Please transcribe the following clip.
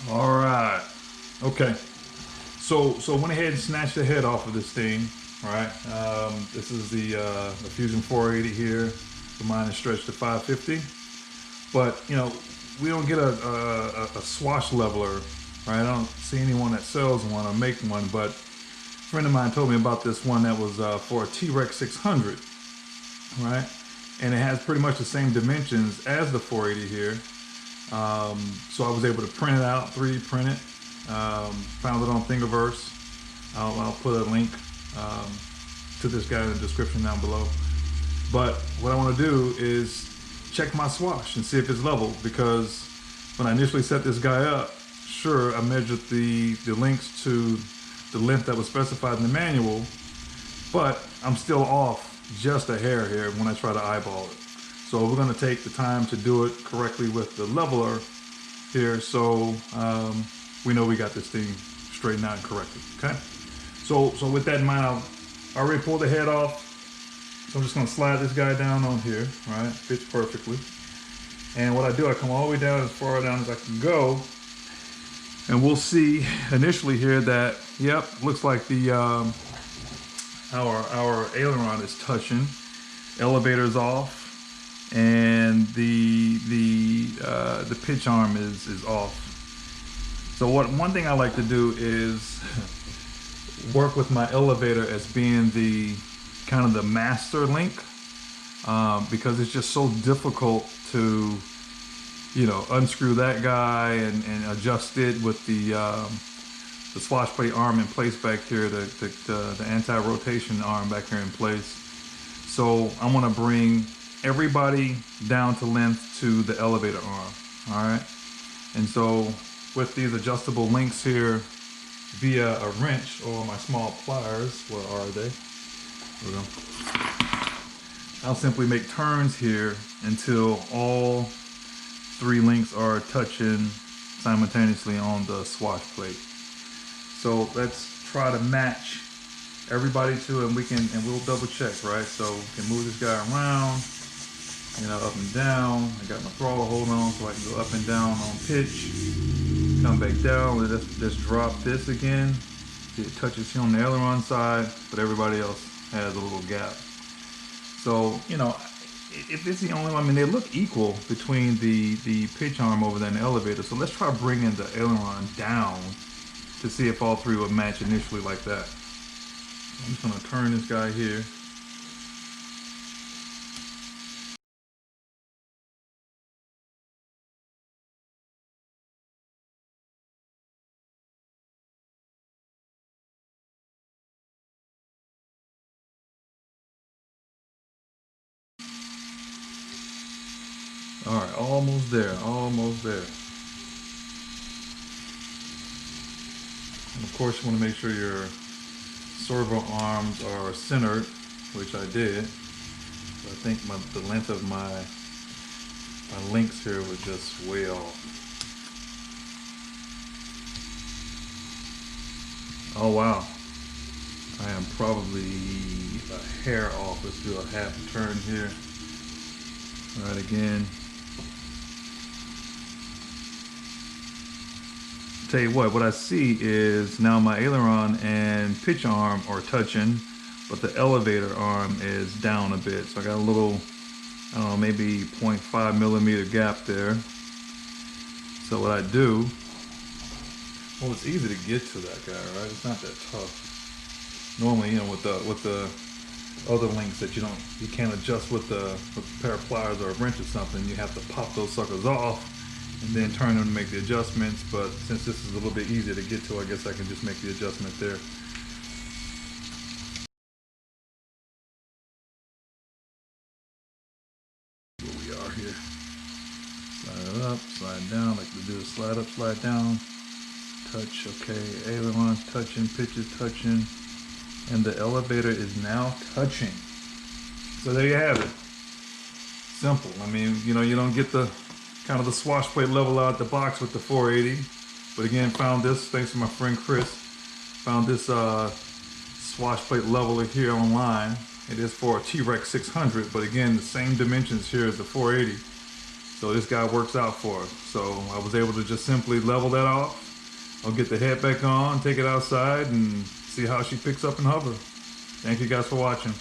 All right. Okay. So went ahead and snatched the head off of this thing. All right. This is the Fusion 480 here. The mine is stretched to 550. But we don't get a swash leveler, right? I don't see anyone that sells one or make one. But a friend of mine told me about this one that was for a T-Rex 600, right? And it has pretty much the same dimensions as the 480 here. So I was able to print it out, 3D print it. Found it on Thingiverse. I'll put a link um, to this guy in the description down below. But what I want to do is check my swash and see if it's level, because when I initially set this guy up, sure, I measured the links to the length that was specified in the manual, but I'm still off just a hair here when I try to eyeball it. So we're going to take the time to do it correctly with the leveler here, so we know we got this thing straightened out and corrected. Okay. So with that in mind, I already pulled the head off. So I'm just going to slide this guy down on here, right? Fits perfectly. And what I do, I come all the way down as far down as I can go, and we'll see initially here that, yep, looks like the our aileron is touching, elevator's off, and the pitch arm is off. So one thing I like to do is work with my elevator as being the kind of the master link, because it's just so difficult to unscrew that guy and adjust it with the swashplate arm in place back here, the anti-rotation arm back here in place. So I want to bring everybody down to length to the elevator arm. All right. And so with these adjustable links here via a wrench or my small pliers, where are they? There we go. I'll simply make turns here until all 3 links are touching simultaneously on the swash plate. So let's try to match everybody to it, and we'll double check, right? So we can move this guy around, up and down. I got my throttle hold on so I can go up and down on pitch. Come back down. Let's just drop this again. See, it touches here on the aileron side, but everybody else has a little gap. So, if it's the only one, I mean, they look equal between the pitch arm over there and the elevator. So let's try bringing the aileron down to see if all 3 would match initially like that. I'm just gonna turn this guy here. All right, almost there, almost there. And of course, you want to make sure your servo arms are centered, which I did. So I think the length of my links here was just way off. Oh wow, I am probably a hair off. Let's do a half turn here. All right, again. Tell you what I see is now my aileron and pitch arm are touching, but the elevator arm is down a bit. So I got a little, I don't know, maybe 0.5 millimeter gap there. So what I do, well, it's easy to get to that guy, right? It's not that tough. Normally, with the other links that you can't adjust with a pair of pliers or a wrench or something, you have to pop those suckers off and then turn them to make the adjustments. But since this is a little bit easier to get to, I guess I can just make the adjustment there. Where we are here. Slide it up, slide down, like we do a slide up, slide down. Touch, okay, aileron's touching, pitch is touching, and the elevator is now touching. So there you have it. Simple. I mean, you don't get the kind of the swash plate level out the box with the 480. But again, found this, thanks to my friend Chris. Found this swash plate leveler here online. It is for a T-Rex 600, but again, the same dimensions here as the 480. So this guy works out for us. So I was able to just simply level that off. I'll get the head back on, take it outside, and see how she picks up and hover. Thank you guys for watching.